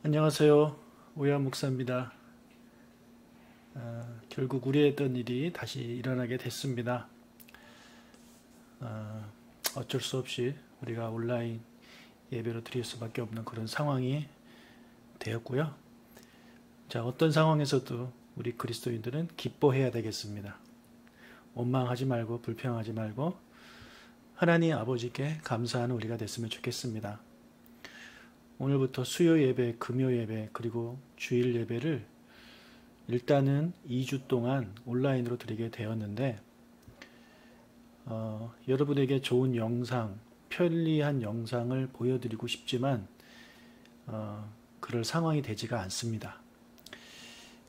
안녕하세요. 오야 목사입니다. 결국 우려했던 일이 다시 일어나게 됐습니다. 어쩔 수 없이 우리가 온라인 예배로 드릴 수밖에 없는 그런 상황이 되었고요. 자, 어떤 상황에서도 우리 그리스도인들은 기뻐해야 되겠습니다. 원망하지 말고 불평하지 말고 하나님 아버지께 감사하는 우리가 됐으면 좋겠습니다. 오늘부터 수요 예배, 금요 예배, 그리고 주일 예배를 일단은 2주 동안 온라인으로 드리게 되었는데 여러분에게 좋은 영상, 편리한 영상을 보여드리고 싶지만 그럴 상황이 되지가 않습니다.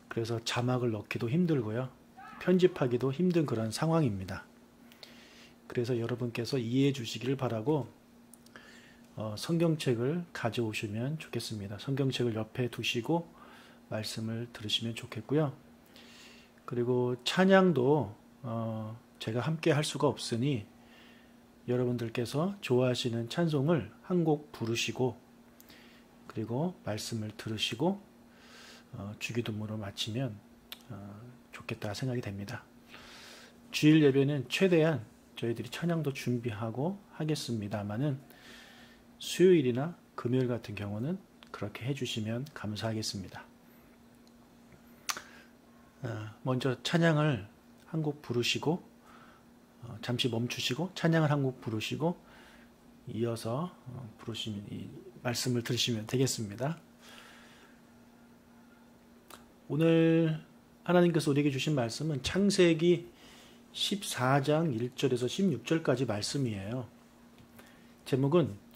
그래서 자막을 넣기도 힘들고요. 편집하기도 힘든 그런 상황입니다. 그래서 여러분께서 이해해 주시기를 바라고 성경책을 가져오시면 좋겠습니다. 성경책을 옆에 두시고 말씀을 들으시면 좋겠고요. 그리고 찬양도 제가 함께 할 수가 없으니 여러분들께서 좋아하시는 찬송을 한 곡 부르시고 그리고 말씀을 들으시고 주기도문으로 마치면 좋겠다 생각이 됩니다. 주일 예배는 최대한 저희들이 찬양도 준비하고 하겠습니다마는 수요일이나 금요일 같은 경우는 그렇게 해주시면 감사하겠습니다. 먼저 찬양을 한 곡 부르시고 잠시 멈추시고 찬양을 한 곡 부르시고 이어서 부르시면 이 말씀을 들으시면 되겠습니다. 오늘 하나님께서 우리에게 주신 말씀은 창세기 14장 1절에서 16절까지 말씀이에요. 제목은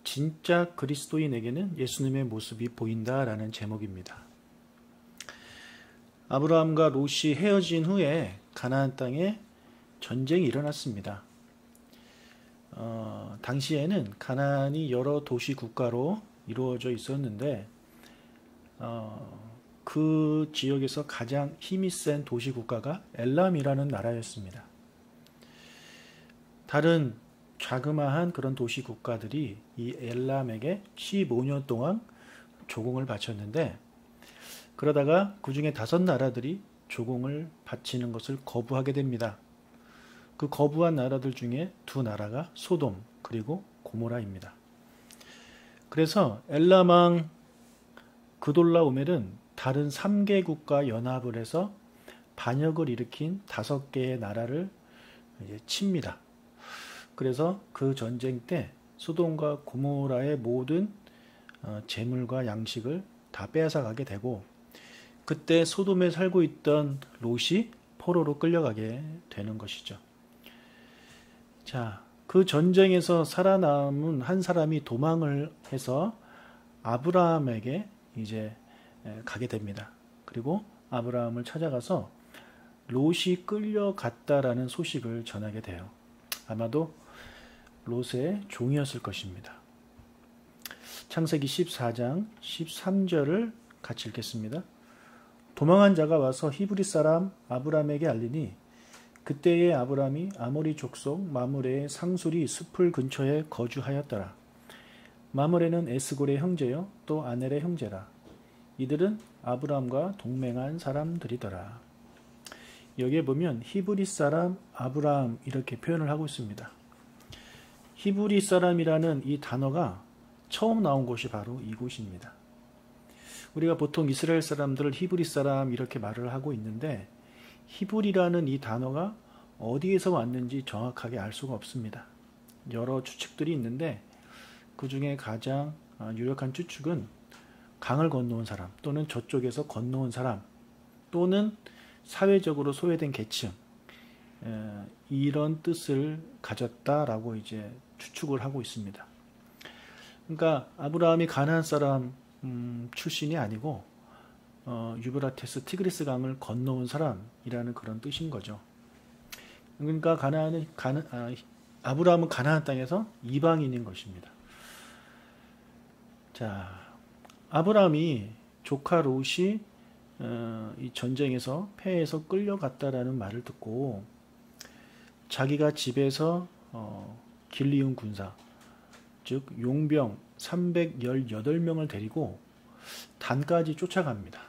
진짜 그리스도인에게는 예수님의 모습이 보인다라는 제목입니다. 아브라함과 롯이 헤어진 후에 가나안 땅에 전쟁이 일어났습니다. 당시에는 가나안이 여러 도시 국가로 이루어져 있었는데 그 지역에서 가장 힘이 센 도시 국가가 엘람이라는 나라였습니다. 다른 자그마한 그런 도시 국가들이 이 엘람에게 15년 동안 조공을 바쳤는데 그러다가 그 중에 5나라들이 조공을 바치는 것을 거부하게 됩니다. 그 거부한 나라들 중에 2나라가 소돔 그리고 고모라입니다. 그래서 엘람 왕 그돌라오멜은 다른 3개국과 연합을 해서 반역을 일으킨 5개의 나라를 이제 칩니다. 그래서 그 전쟁 때 소돔과 고모라의 모든 재물과 양식을 다 빼앗아가게 되고 그때 소돔에 살고 있던 롯이 포로로 끌려가게 되는 것이죠. 자, 그 전쟁에서 살아남은 한 사람이 도망을 해서 아브라함에게 이제 가게 됩니다. 그리고 아브라함을 찾아가서 롯이 끌려갔다라는 소식을 전하게 돼요. 아마도 롯의 종이었을 것입니다. 창세기 14장 13절을 같이 읽겠습니다. 도망한 자가 와서 히브리 사람 아브람에게 알리니 그때의 아브람이 아모리 족속 마므레의 상수리 숲을 근처에 거주하였더라. 마므레는 에스골의 형제요 또 아넬의 형제라. 이들은 아브람과 동맹한 사람들이더라. 여기에 보면 히브리 사람 아브람 이렇게 표현을 하고 있습니다. 히브리 사람이라는 이 단어가 처음 나온 곳이 바로 이곳입니다. 우리가 보통 이스라엘 사람들을 히브리 사람 이렇게 말을 하고 있는데 히브리라는 이 단어가 어디에서 왔는지 정확하게 알 수가 없습니다. 여러 추측들이 있는데 그 중에 가장 유력한 추측은 강을 건너온 사람 또는 저쪽에서 건너온 사람 또는 사회적으로 소외된 계층 이런 뜻을 가졌다라고 이제 추측을 하고 있습니다. 그러니까 아브라함이 가나안 사람 출신이 아니고 유브라테스 티그리스 강을 건너온 사람이라는 그런 뜻인 거죠. 그러니까 아브라함은 가나안 땅에서 이방인인 것입니다. 자, 아브라함이 조카 롯이 이 전쟁에서 패해서 끌려갔다라는 말을 듣고 자기가 집에서 길리움 군사 즉 용병 318명을 데리고 단까지 쫓아갑니다.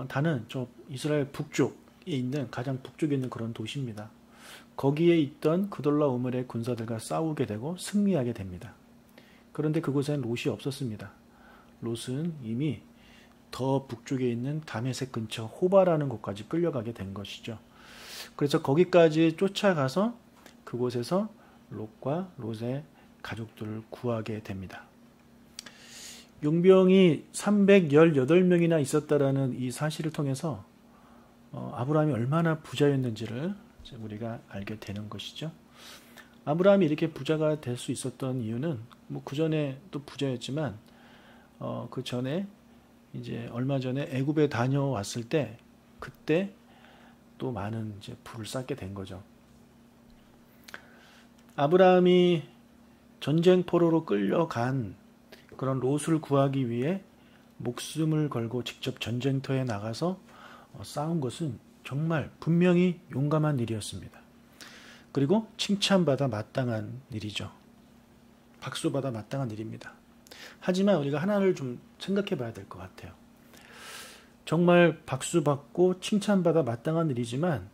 단은 저 이스라엘 북쪽에 있는 가장 북쪽에 있는 그런 도시입니다. 거기에 있던 그돌라오멜의 군사들과 싸우게 되고 승리하게 됩니다. 그런데 그곳엔 롯이 없었습니다. 롯은 이미 더 북쪽에 있는 다메섹 근처 호바라는 곳까지 끌려가게 된 것이죠. 그래서 거기까지 쫓아가서 그곳에서 롯과 롯의 가족들을 구하게 됩니다. 용병이 318명이나 있었다라는 이 사실을 통해서 아브라함이 얼마나 부자였는지를 우리가 알게 되는 것이죠. 아브라함이 이렇게 부자가 될 수 있었던 이유는 그 전에 또 부자였지만 그 전에 이제 얼마 전에 애굽에 다녀왔을 때 그때 또 많은 이제 부를 쌓게 된 거죠. 아브라함이 전쟁 포로로 끌려간 그런 롯을 구하기 위해 목숨을 걸고 직접 전쟁터에 나가서 싸운 것은 정말 분명히 용감한 일이었습니다. 그리고 칭찬받아 마땅한 일이죠. 박수받아 마땅한 일입니다. 하지만 우리가 하나를 좀 생각해 봐야 될 것 같아요. 정말 박수받고 칭찬받아 마땅한 일이지만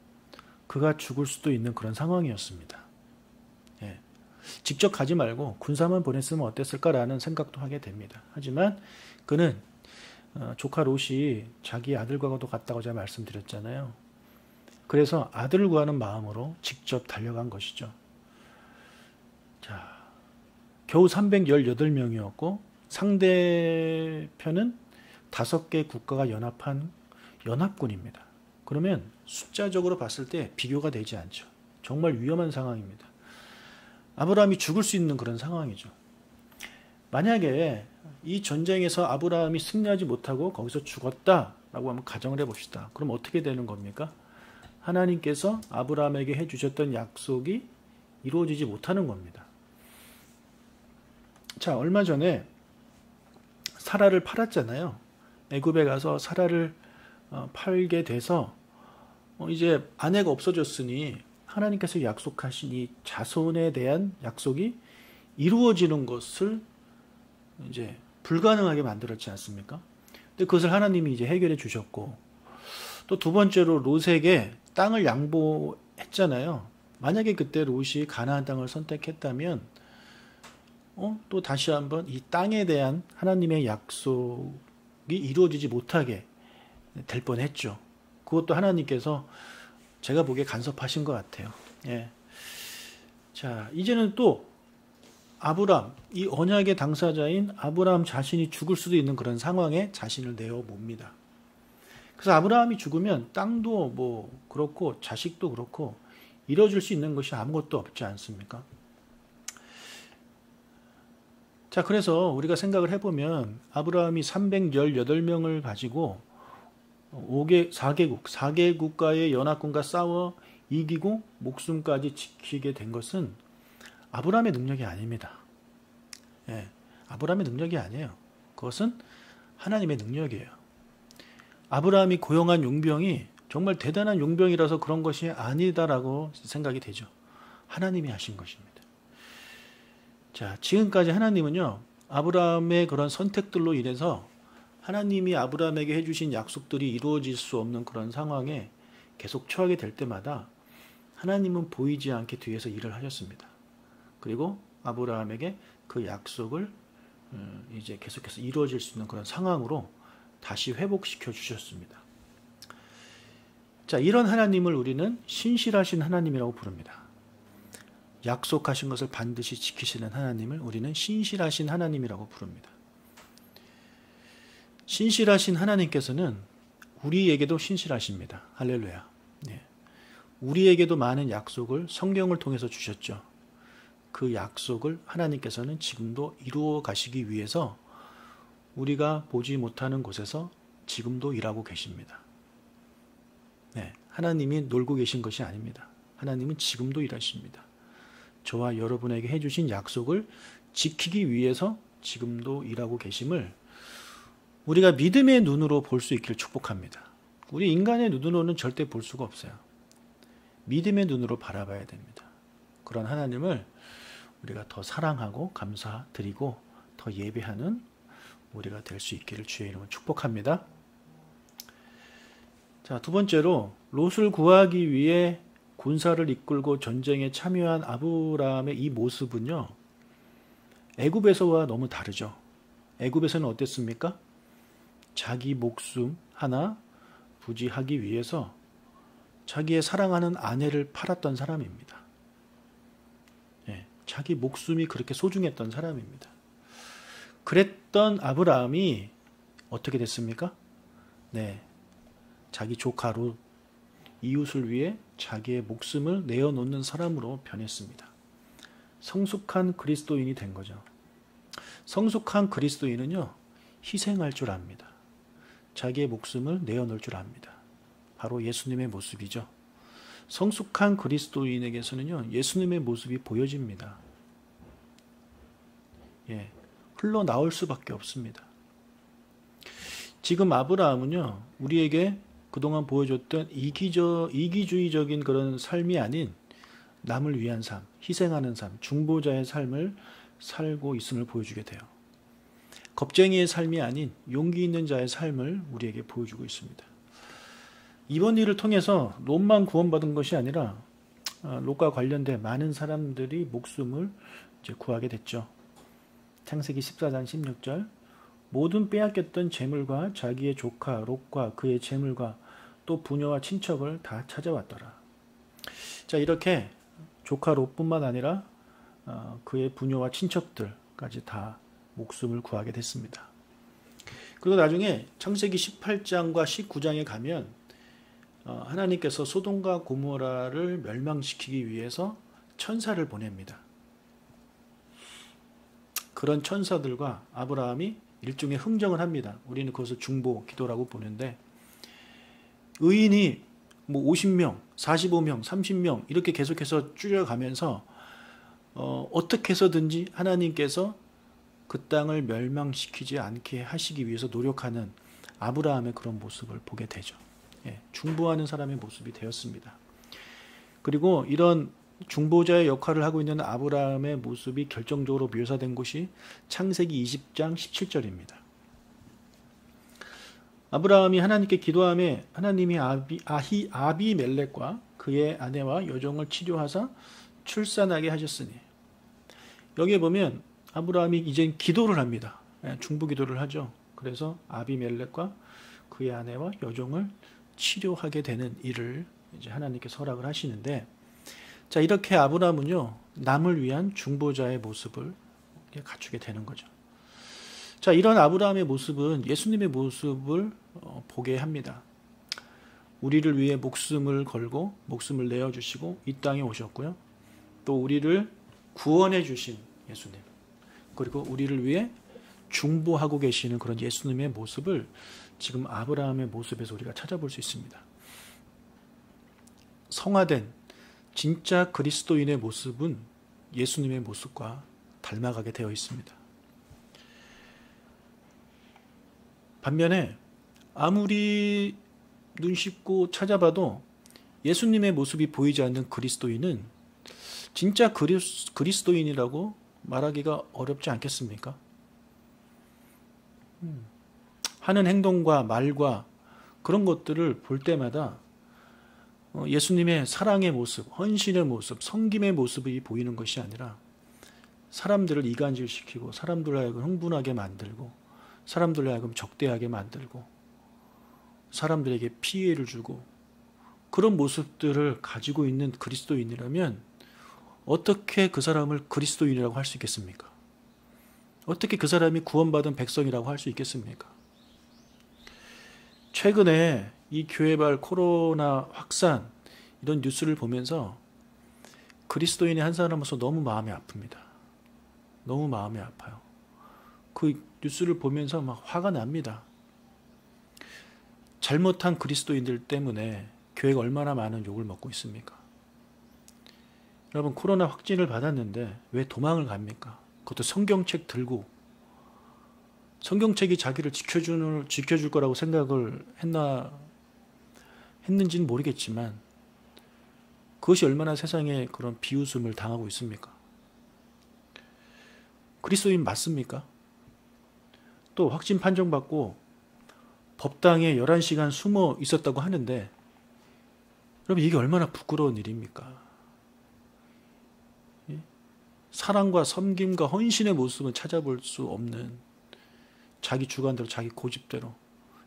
그가 죽을 수도 있는 그런 상황이었습니다. 예. 직접 가지 말고 군사만 보냈으면 어땠을까라는 생각도 하게 됩니다. 하지만 그는 조카 롯이 자기 아들과도 같다고 제가 말씀드렸잖아요. 그래서 아들을 구하는 마음으로 직접 달려간 것이죠. 자, 겨우 318명이었고 상대편은 5개 국가가 연합한 연합군입니다. 그러면 숫자적으로 봤을 때 비교가 되지 않죠. 정말 위험한 상황입니다. 아브라함이 죽을 수 있는 그런 상황이죠. 만약에 이 전쟁에서 아브라함이 승리하지 못하고 거기서 죽었다라고 한번 가정을 해봅시다. 그럼 어떻게 되는 겁니까? 하나님께서 아브라함에게 해주셨던 약속이 이루어지지 못하는 겁니다. 자, 얼마 전에 사라를 팔았잖아요. 애굽에 가서 사라를 팔게 돼서 이제 아내가 없어졌으니 하나님께서 약속하신 이 자손에 대한 약속이 이루어지는 것을 이제 불가능하게 만들었지 않습니까? 근데 그것을 하나님이 이제 해결해 주셨고, 또 두 번째로 롯에게 땅을 양보했잖아요. 만약에 그때 롯이 가나안 땅을 선택했다면 또 다시 한번 이 땅에 대한 하나님의 약속이 이루어지지 못하게 될 뻔했죠. 그것도 하나님께서 제가 보기에 간섭하신 것 같아요. 예. 자, 이제는 또 아브람, 이 언약의 당사자인 아브람 자신이 죽을 수도 있는 그런 상황에 자신을 내어 봅니다. 그래서 아브라함이 죽으면 땅도 뭐 그렇고 자식도 그렇고 이뤄줄 수 있는 것이 아무것도 없지 않습니까? 자, 그래서 우리가 생각을 해보면 아브라함이 318명을 가지고 4개 국가의 연합군과 싸워 이기고 목숨까지 지키게 된 것은 아브라함의 능력이 아닙니다. 예, 아브라함의 능력이 아니에요. 그것은 하나님의 능력이에요. 아브라함이 고용한 용병이 정말 대단한 용병이라서 그런 것이 아니다라고 생각이 되죠. 하나님이 하신 것입니다. 자, 지금까지 하나님은요, 아브라함의 그런 선택들로 인해서 하나님이 아브라함에게 해주신 약속들이 이루어질 수 없는 그런 상황에 계속 처하게 될 때마다 하나님은 보이지 않게 뒤에서 일을 하셨습니다. 그리고 아브라함에게 그 약속을 이제 계속해서 이루어질 수 있는 그런 상황으로 다시 회복시켜 주셨습니다. 자, 이런 하나님을 우리는 신실하신 하나님이라고 부릅니다. 약속하신 것을 반드시 지키시는 하나님을 우리는 신실하신 하나님이라고 부릅니다. 신실하신 하나님께서는 우리에게도 신실하십니다. 할렐루야. 네. 우리에게도 많은 약속을 성경을 통해서 주셨죠. 그 약속을 하나님께서는 지금도 이루어 가시기 위해서 우리가 보지 못하는 곳에서 지금도 일하고 계십니다. 네, 하나님이 놀고 계신 것이 아닙니다. 하나님은 지금도 일하십니다. 저와 여러분에게 해주신 약속을 지키기 위해서 지금도 일하고 계심을 우리가 믿음의 눈으로 볼 수 있기를 축복합니다. 우리 인간의 눈으로는 절대 볼 수가 없어요. 믿음의 눈으로 바라봐야 됩니다. 그런 하나님을 우리가 더 사랑하고 감사드리고 더 예배하는 우리가 될 수 있기를 주의 이름으로 축복합니다. 자, 두 번째로 롯을 구하기 위해 군사를 이끌고 전쟁에 참여한 아브라함의 이 모습은요, 애굽에서와 너무 다르죠. 애굽에서는 어땠습니까? 자기 목숨 하나 부지하기 위해서 자기의 사랑하는 아내를 팔았던 사람입니다. 예, 자기 목숨이 그렇게 소중했던 사람입니다. 그랬던 아브라함이 어떻게 됐습니까? 네, 자기 조카 롯, 이웃을 위해 자기의 목숨을 내어놓는 사람으로 변했습니다. 성숙한 그리스도인이 된 거죠. 성숙한 그리스도인은요, 희생할 줄 압니다. 자기의 목숨을 내어놓을 줄 압니다. 바로 예수님의 모습이죠. 성숙한 그리스도인에게서는요, 예수님의 모습이 보여집니다. 예, 흘러나올 수밖에 없습니다. 지금 아브라함은요, 우리에게 그동안 보여줬던 이기주의적인 그런 삶이 아닌 남을 위한 삶, 희생하는 삶, 중보자의 삶을 살고 있음을 보여주게 돼요. 겁쟁이의 삶이 아닌 용기 있는 자의 삶을 우리에게 보여주고 있습니다. 이번 일을 통해서 롯만 구원받은 것이 아니라 롯과 관련된 많은 사람들이 목숨을 이제 구하게 됐죠. 창세기 14장 16절, 모든 빼앗겼던 재물과 자기의 조카 롯과 그의 재물과 또 부녀와 친척을 다 찾아왔더라. 자, 이렇게 조카 롯뿐만 아니라 그의 부녀와 친척들까지 다 목숨을 구하게 됐습니다. 그리고 나중에 창세기 18장과 19장에 가면 하나님께서 소돔과 고모라를 멸망시키기 위해서 천사를 보냅니다. 그런 천사들과 아브라함이 일종의 흥정을 합니다. 우리는 그것을 중보 기도라고 보는데, 의인이 뭐 50명, 45명, 30명 이렇게 계속해서 줄여가면서 어떻게 해서든지 하나님께서 그 땅을 멸망시키지 않게 하시기 위해서 노력하는 아브라함의 그런 모습을 보게 되죠. 예, 중보하는 사람의 모습이 되었습니다. 그리고 이런 중보자의 역할을 하고 있는 아브라함의 모습이 결정적으로 묘사된 곳이 창세기 20장 17절입니다. 아브라함이 하나님께 기도하며 하나님이 아비멜렉과 그의 아내와 여종을 치료하사 출산하게 하셨으니, 여기에 보면 아브라함이 이제 기도를 합니다. 중보 기도를 하죠. 그래서 아비멜렉과 그의 아내와 여종을 치료하게 되는 일을 이제 하나님께 허락을 하시는데, 자, 이렇게 아브라함은요, 남을 위한 중보자의 모습을 갖추게 되는 거죠. 자, 이런 아브라함의 모습은 예수님의 모습을 보게 합니다. 우리를 위해 목숨을 걸고 목숨을 내어주시고 이 땅에 오셨고요. 또 우리를 구원해 주신 예수님, 그리고 우리를 위해 중보하고 계시는 그런 예수님의 모습을 지금 아브라함의 모습에서 우리가 찾아볼 수 있습니다. 성화된 진짜 그리스도인의 모습은 예수님의 모습과 닮아가게 되어 있습니다. 반면에 아무리 눈 씻고 찾아봐도 예수님의 모습이 보이지 않는 그리스도인은 진짜 그리스도인이라고 말하기가 어렵지 않겠습니까? 하는 행동과 말과 그런 것들을 볼 때마다 예수님의 사랑의 모습, 헌신의 모습, 섬김의 모습이 보이는 것이 아니라 사람들을 이간질시키고 사람들을 하여금 흥분하게 만들고 사람들을 하여금 적대하게 만들고 사람들에게 피해를 주고 그런 모습들을 가지고 있는 그리스도인이라면 어떻게 그 사람을 그리스도인이라고 할 수 있겠습니까? 어떻게 그 사람이 구원받은 백성이라고 할 수 있겠습니까? 최근에 이 교회발 코로나 확산 이런 뉴스를 보면서 그리스도인의 한 사람으로서 너무 마음이 아픕니다. 너무 마음이 아파요. 그 뉴스를 보면서 막 화가 납니다. 잘못한 그리스도인들 때문에 교회가 얼마나 많은 욕을 먹고 있습니까? 여러분, 코로나 확진을 받았는데 왜 도망을 갑니까? 그것도 성경책 들고. 성경책이 자기를 지켜줄 거라고 생각을 했는지는 모르겠지만 그것이 얼마나 세상에 그런 비웃음을 당하고 있습니까? 그리스도인 맞습니까? 또 확진 판정받고 법당에 11시간 숨어 있었다고 하는데, 여러분 이게 얼마나 부끄러운 일입니까? 사랑과 섬김과 헌신의 모습은 찾아볼 수 없는, 자기 주관대로, 자기 고집대로,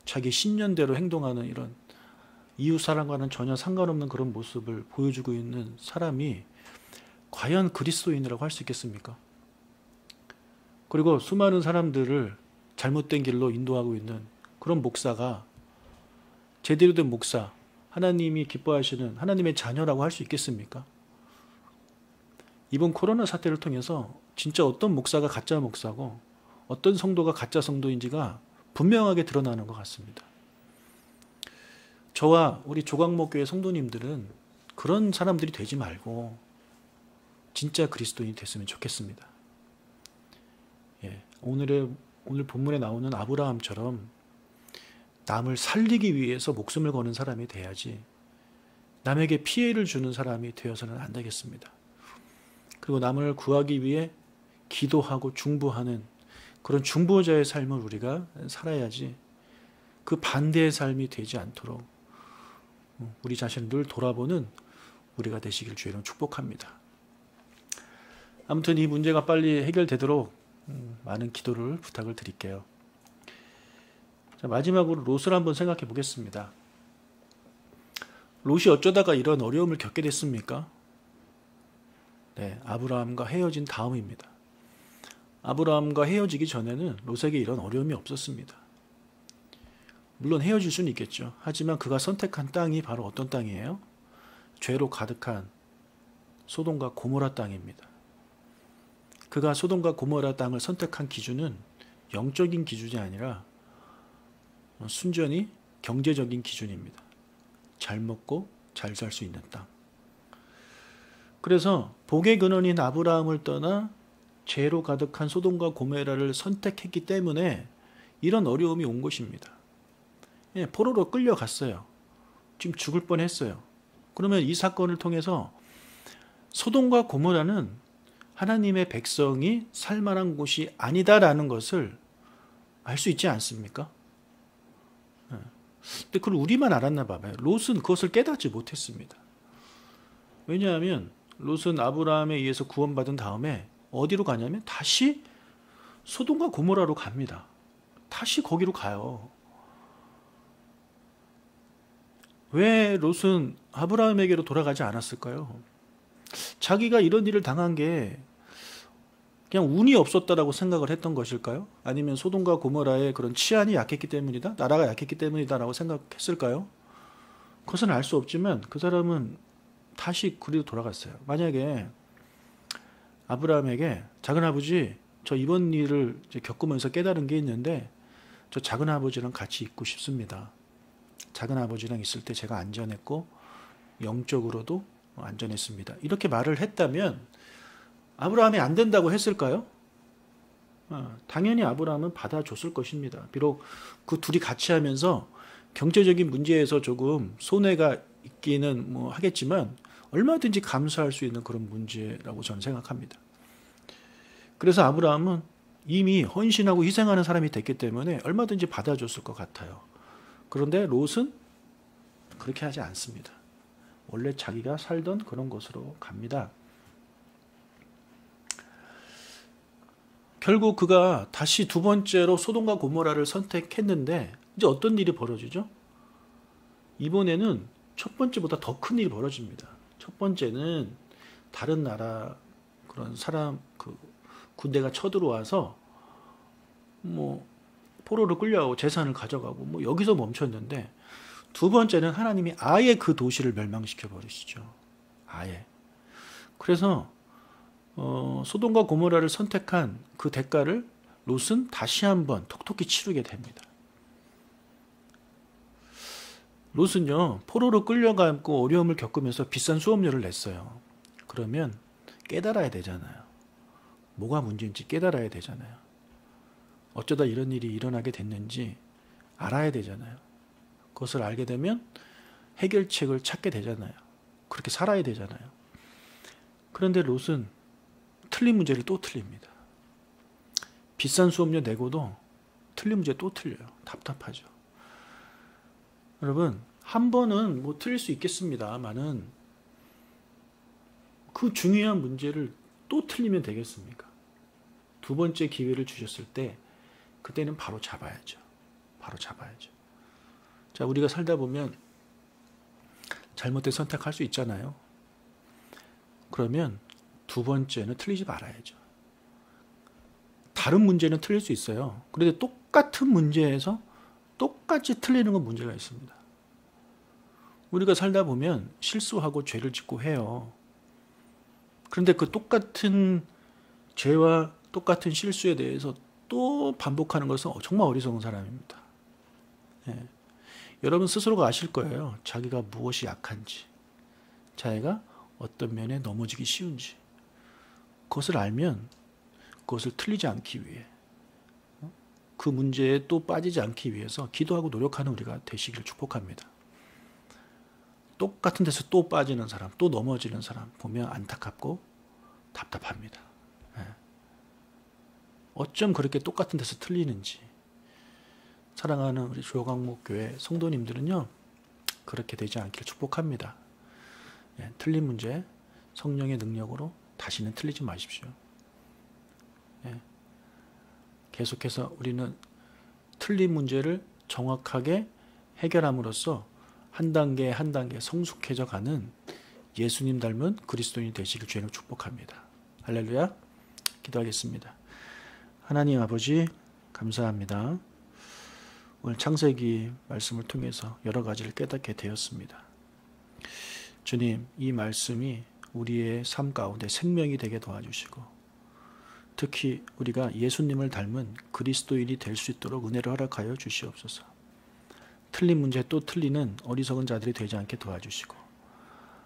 자기 신념대로 행동하는 이런 이웃사랑과는 전혀 상관없는 그런 모습을 보여주고 있는 사람이 과연 그리스도인이라고 할 수 있겠습니까? 그리고 수많은 사람들을 잘못된 길로 인도하고 있는 그런 목사가 제대로 된 목사, 하나님이 기뻐하시는 하나님의 자녀라고 할 수 있겠습니까? 이번 코로나 사태를 통해서 진짜 어떤 목사가 가짜 목사고 어떤 성도가 가짜 성도인지가 분명하게 드러나는 것 같습니다. 저와 우리 조각목교회 성도님들은 그런 사람들이 되지 말고 진짜 그리스도인이 됐으면 좋겠습니다. 오늘 본문에 나오는 아브라함처럼 남을 살리기 위해서 목숨을 거는 사람이 돼야지 남에게 피해를 주는 사람이 되어서는 안 되겠습니다. 그리고 남을 구하기 위해 기도하고 중보하는 그런 중보자의 삶을 우리가 살아야지 그 반대의 삶이 되지 않도록 우리 자신을 늘 돌아보는 우리가 되시길 주의로 축복합니다. 아무튼 이 문제가 빨리 해결되도록 많은 기도를 부탁을 드릴게요. 자, 마지막으로 롯을 한번 생각해 보겠습니다. 롯이 어쩌다가 이런 어려움을 겪게 됐습니까? 네, 아브라함과 헤어진 다음입니다. 아브라함과 헤어지기 전에는 롯에게 이런 어려움이 없었습니다. 물론 헤어질 수는 있겠죠. 하지만 그가 선택한 땅이 바로 어떤 땅이에요? 죄로 가득한 소돔과 고모라 땅입니다. 그가 소돔과 고모라 땅을 선택한 기준은 영적인 기준이 아니라 순전히 경제적인 기준입니다. 잘 먹고 잘 살 수 있는 땅. 그래서 복의 근원인 아브라함을 떠나 죄로 가득한 소돔과 고모라를 선택했기 때문에 이런 어려움이 온 것입니다. 포로로 끌려갔어요. 지금 죽을 뻔했어요. 그러면 이 사건을 통해서 소돔과 고모라는 하나님의 백성이 살만한 곳이 아니다라는 것을 알 수 있지 않습니까? 근데 그걸 우리만 알았나 봐요. 롯은 그것을 깨닫지 못했습니다. 왜냐하면 롯은 아브라함에 의해서 구원받은 다음에 어디로 가냐면 다시 소돔과 고모라로 갑니다. 다시 거기로 가요. 왜 롯은 아브라함에게로 돌아가지 않았을까요? 자기가 이런 일을 당한 게 그냥 운이 없었다라고 생각을 했던 것일까요? 아니면 소돔과 고모라의 그런 치안이 약했기 때문이다? 나라가 약했기 때문이다라고 생각했을까요? 그것은 알 수 없지만 그 사람은 다시 그리로 돌아갔어요. 만약에 아브라함에게 작은아버지 저 이번 일을 겪으면서 깨달은 게 있는데 저 작은아버지랑 같이 있고 싶습니다. 작은아버지랑 있을 때 제가 안전했고 영적으로도 안전했습니다. 이렇게 말을 했다면 아브라함이 안 된다고 했을까요? 당연히 아브라함은 받아줬을 것입니다. 비록 그 둘이 같이 하면서 경제적인 문제에서 조금 손해가 있기는 하겠지만 얼마든지 감수할 수 있는 그런 문제라고 저는 생각합니다. 그래서 아브라함은 이미 헌신하고 희생하는 사람이 됐기 때문에 얼마든지 받아줬을 것 같아요. 그런데 롯은 그렇게 하지 않습니다. 원래 자기가 살던 그런 곳으로 갑니다. 결국 그가 다시 두 번째로 소돔과 고모라를 선택했는데 이제 어떤 일이 벌어지죠? 이번에는 첫 번째보다 더 큰 일이 벌어집니다. 첫 번째는 다른 나라 그런 사람 군대가 쳐들어와서 포로를 끌려가고 재산을 가져가고 여기서 멈췄는데 두 번째는 하나님이 아예 그 도시를 멸망시켜 버리시죠. 아예. 그래서 소돔과 고모라를 선택한 그 대가를 롯은 다시 한번 톡톡히 치르게 됩니다. 롯은요, 포로로 끌려가고 어려움을 겪으면서 비싼 수업료를 냈어요. 그러면 깨달아야 되잖아요. 뭐가 문제인지 깨달아야 되잖아요. 어쩌다 이런 일이 일어나게 됐는지 알아야 되잖아요. 그것을 알게 되면 해결책을 찾게 되잖아요. 그렇게 살아야 되잖아요. 그런데 롯은 틀린 문제를 또 틀립니다. 비싼 수업료 내고도 틀린 문제 또 틀려요. 답답하죠. 여러분, 한 번은 뭐 틀릴 수 있겠습니다만은 그 중요한 문제를 또 틀리면 되겠습니까? 두 번째 기회를 주셨을 때 그때는 바로 잡아야죠. 바로 잡아야죠. 자, 우리가 살다 보면 잘못된 선택할 수 있잖아요. 그러면 두 번째는 틀리지 말아야죠. 다른 문제는 틀릴 수 있어요. 그런데 똑같은 문제에서 똑같이 틀리는 건 문제가 있습니다. 우리가 살다 보면 실수하고 죄를 짓고 해요. 그런데 그 똑같은 죄와 똑같은 실수에 대해서 또 반복하는 것은 정말 어리석은 사람입니다. 예. 여러분 스스로가 아실 거예요. 자기가 무엇이 약한지, 자기가 어떤 면에 넘어지기 쉬운지. 그것을 알면 그것을 틀리지 않기 위해, 그 문제에 또 빠지지 않기 위해서 기도하고 노력하는 우리가 되시기를 축복합니다. 똑같은 데서 또 빠지는 사람, 또 넘어지는 사람 보면 안타깝고 답답합니다. 예. 어쩜 그렇게 똑같은 데서 틀리는지. 사랑하는 우리 조강목교회 성도님들은요, 그렇게 되지 않기를 축복합니다. 예, 틀린 문제 성령의 능력으로 다시는 틀리지 마십시오. 예, 계속해서 우리는 틀린 문제를 정확하게 해결함으로써 한 단계 한 단계 성숙해져 가는 예수님 닮은 그리스도인이 되시길 주님을 축복합니다. 할렐루야. 기도하겠습니다. 하나님 아버지 감사합니다. 오늘 창세기 말씀을 통해서 여러 가지를 깨닫게 되었습니다. 주님, 이 말씀이 우리의 삶 가운데 생명이 되게 도와주시고, 특히 우리가 예수님을 닮은 그리스도인이 될 수 있도록 은혜를 허락하여 주시옵소서. 틀린 문제 또 틀리는 어리석은 자들이 되지 않게 도와주시고,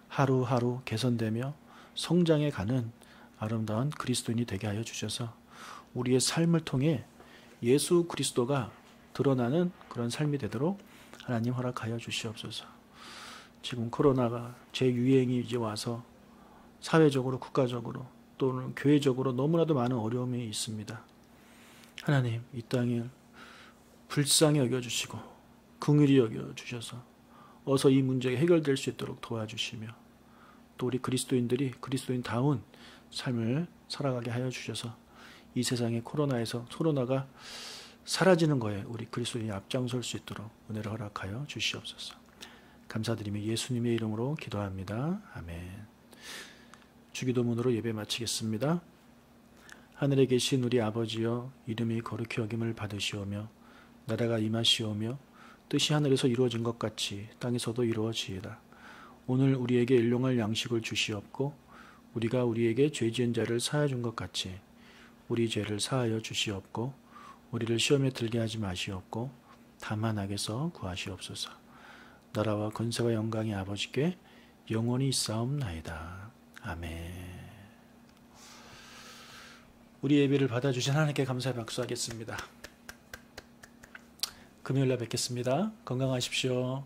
하루하루 개선되며 성장해 가는 아름다운 그리스도인이 되게 하여 주셔서 우리의 삶을 통해 예수 그리스도가 드러나는 그런 삶이 되도록 하나님 허락하여 주시옵소서. 지금 코로나가 재유행이 이제 와서 사회적으로, 국가적으로 또는 교회적으로 너무나도 많은 어려움이 있습니다. 하나님, 이 땅을 불쌍히 여겨주시고 긍휼히 여겨주셔서 어서 이 문제가 해결될 수 있도록 도와주시며, 또 우리 그리스도인들이 그리스도인다운 삶을 살아가게 하여 주셔서 이 세상의 코로나가 사라지는 거에 우리 그리스도인이 앞장설 수 있도록 은혜를 허락하여 주시옵소서. 감사드리며 예수님의 이름으로 기도합니다. 아멘. 주기도문으로 예배 마치겠습니다. 하늘에 계신 우리 아버지여, 이름이 거룩히 여김을 받으시오며 나라가 임하시오며 뜻이 하늘에서 이루어진 것 같이 땅에서도 이루어지이다. 오늘 우리에게 일용할 양식을 주시옵고 우리가 우리에게 죄 지은 자를 사하여 준 것 같이 우리 죄를 사하여 주시옵고 우리를 시험에 들게 하지 마시옵고 다만 악에서 구하시옵소서. 나라와 권세와 영광이 아버지께 영원히 있사옵나이다. 아멘. 우리 예배를 받아주신 하나님께 감사의 박수하겠습니다. 금요일날 뵙겠습니다. 건강하십시오.